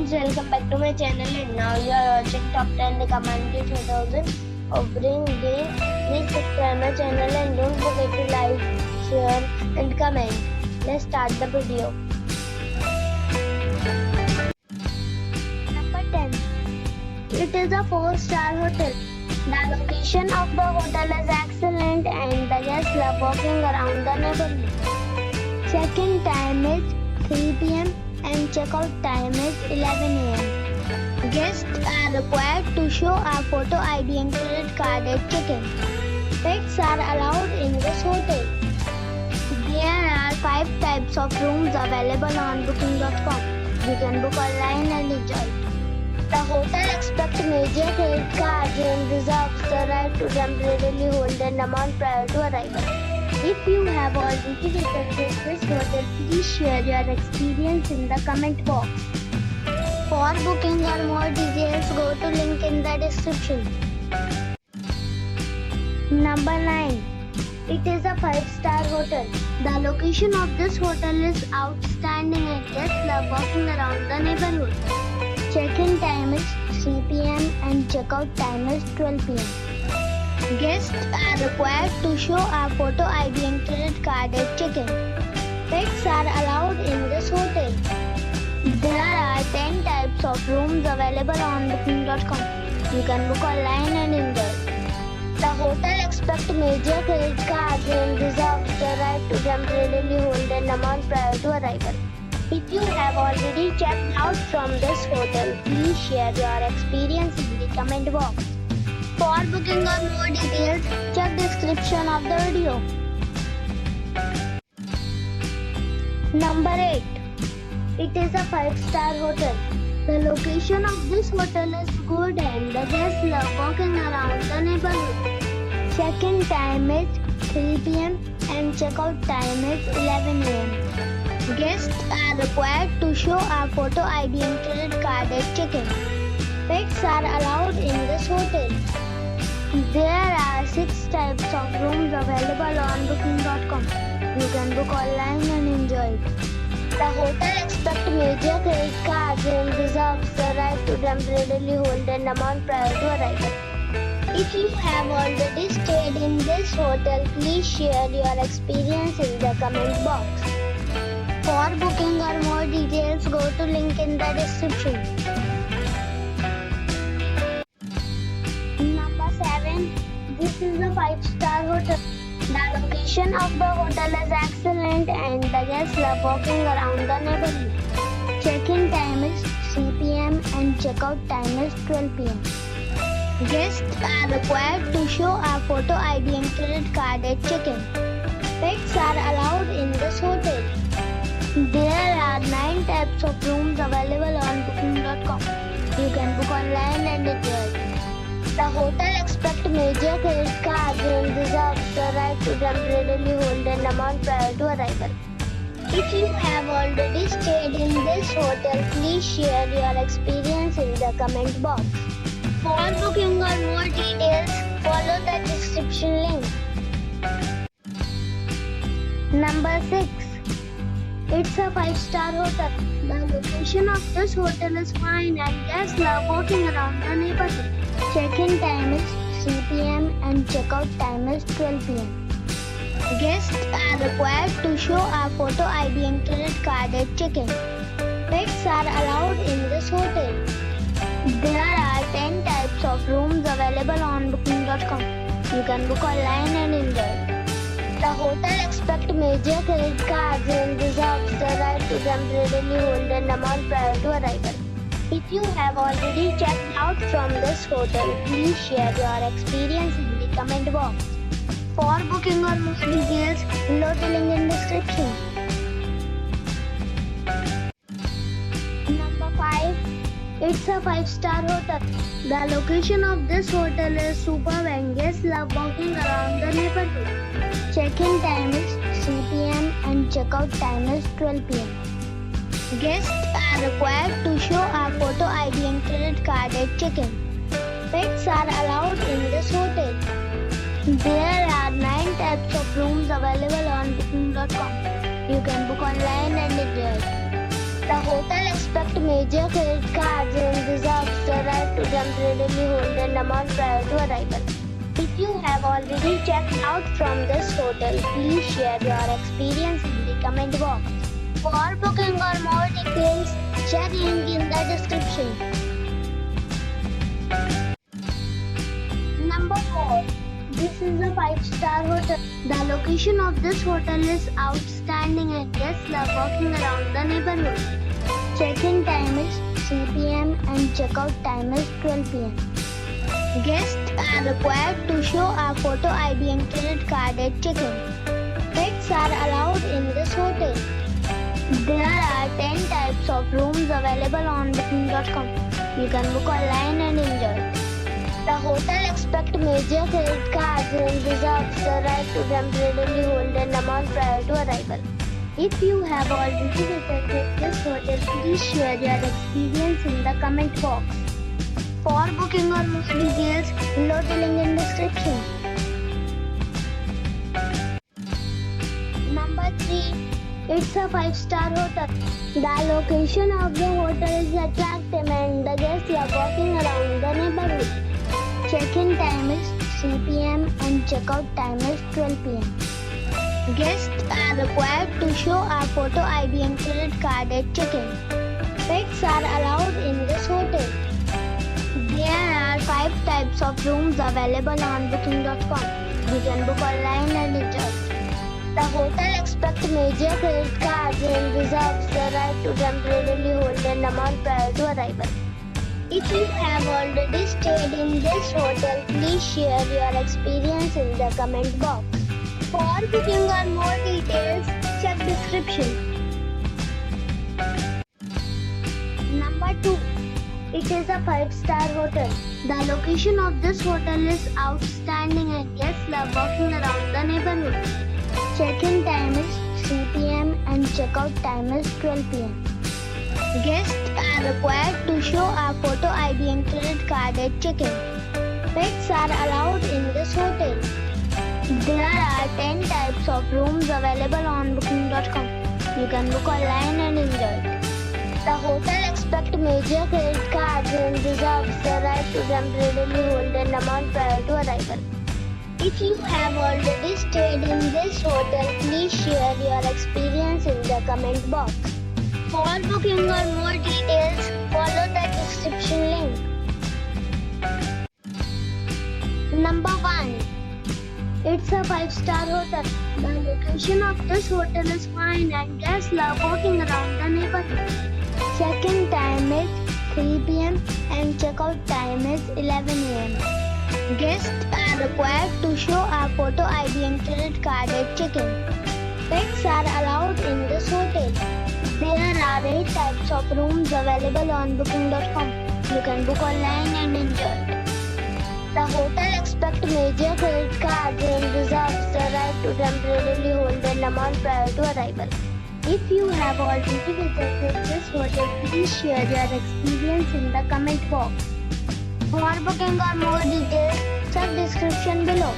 friends, welcome back to my channel, and now you are watching top 10 recommended hotels in Oberengadin. Please subscribe my channel and don't forget to like, share and comment. Let's start the video. Number 10. It is a 4-star hotel. The location of the hotel is excellent and the guests love walking around the neighborhood. Check-in time is 3 p.m. and check-out time is 11 a.m. Guests are required to show a photo ID and credit card at check-in. Pets are allowed in this hotel. There are 5 types of rooms available on booking.com. You can book online and enjoy. The hotel expects major credit cards and reserves the right to temporarily hold an amount prior to arrival. If you have already visited this hotel, please share your experience in the comment box. For booking or more details, go to link in the description. Number 9. It is a 5-star hotel. The location of this hotel is outstanding and guests love walking around the neighborhood. Check-in time is 3 p.m. and check-out time is 12 p.m. Guests are required to show a photo ID and credit card at check-in. Pets are allowed in this hotel. There are 10 types of rooms available on booking.com. You can book online and enjoy. The hotel expects major credit cards and reserves the right to temporarily hold an amount prior to arrival. If you have already checked out from this hotel, please share your experience in the comment box. For booking or more details, check description of the video. Number 8. It is a 5-star hotel. The location of this hotel is good and the guests love walking around the neighborhood. Check-in time is 3 p.m. and check-out time is 11 a.m. Guests are required to show a photo ID and credit card at check-in. Pets are allowed in this hotel. There are 6 types of rooms available on booking.com. You can book online and enjoy it. The hotel expects major credit cards and reserves the right to temporarily hold an amount prior to arrival. If you have already stayed in this hotel, please share your experience in the comment box. For booking or more details, go to link in the description. Number 7. This is a 5-star hotel. The location of the hotel is excellent and the guests love walking around the neighborhood. Check-in time is 3 p.m. and check-out time is 12 p.m. Guests are required to show a photo ID and credit card at check-in. Pets are allowed in this hotel. There are 9 types of rooms available on booking.com. You can book online and enjoy. The hotel expects major credit cards and reserves the right to temporarily hold an amount prior to arrival. If you have already stayed in this hotel, please share your experience in the comment box. For booking or more details, follow the description link. Number 6. It's a 5-star hotel. The location of this hotel is fine and guests love walking around the neighborhood. Check-in time is 3 p.m. and check-out time is 12 p.m. Guests are required to show a photo ID and credit card at check-in. Pets are allowed in this hotel. There are 10 types of rooms available on booking.com. You can book online and enjoy. The hotel expects major credit cards and reserves the right to temporarily hold an amount prior to arrival. If you have already checked out from this hotel, please share your experience in the comment box. For booking or more details, below the link in description. Number 5. It's a 5-star hotel. The location of this hotel is superb and guests love walking around the neighborhood. Check-in time is 3 p.m. and check-out time is 12 p.m. Guests are required to show a photo ID and credit card at check-in. Pets are allowed in this hotel. There are 9 types of rooms available on booking.com. You can book online and enjoy. The hotel expects accept major credit cards and reserves the right to temporarily hold an amount prior to arrival. If you have already checked out from this hotel, please share your experience in the comment box. For booking or more details, check link in the description. Number 4. This is a 5-star hotel. The location of this hotel is outstanding and guests love walking around the neighborhood. Check-in time is 3 p.m. and check-out time is 12 p.m. Guests are required to show a photo ID and credit card at check-in. Pets are allowed in this hotel. There are 10 types of rooms available on booking.com. You can book online and enjoy. The hotel expects major credit cards and reserves the right to temporarily hold an amount prior to arrival. If you have already visited this hotel, please share your experience in the comment box. For booking or more details, below the link in description. Number 3. It's a 5-star hotel. The location of the hotel is attractive and the guests love walking around the neighborhood. Check-in time is 3 p.m. and check-out time is 12 p.m. Guests are required to show a photo ID and credit card at check-in. Pets are allowed in this hotel. There are 5 types of rooms available on booking.com. You can book online and enjoy. The hotel expects major credit cards and reserves the right to temporarily hold an amount prior to arrival. If you have already stayed in this hotel, please share your experience in the comment box. For booking or more details, check description. Number 2. It is a 5-star hotel. The location of this hotel is outstanding and guests love walking around the neighborhood. Check-in time is 3 p.m. and check-out time is 12 p.m. Guests are required to show a photo ID and credit card at check-in. Pets are allowed in this hotel. There are 10 types of rooms available on booking.com. You can book online and enjoy. The hotel expects major credit cards and reserves the right to temporarily hold an amount prior to arrival. If you have already stayed in this hotel, please share your experience in the comment box. For booking or more details, follow the description link. Number 1. It's a 5-star hotel. The location of this hotel is fine and guests love walking around the neighborhood. Check-in time is 3 p.m. and check-out time is 11 a.m. Guests are required to show a photo ID and credit card at check-in. Pets are allowed in this hotel. There are 8 types of rooms available on booking.com. You can book online and enjoy. The hotel expects major credit cards and reserves the right to temporarily hold an amount prior to arrival. If you have already visited this hotel, please share your experience in the comment box. For booking or more details, check description below.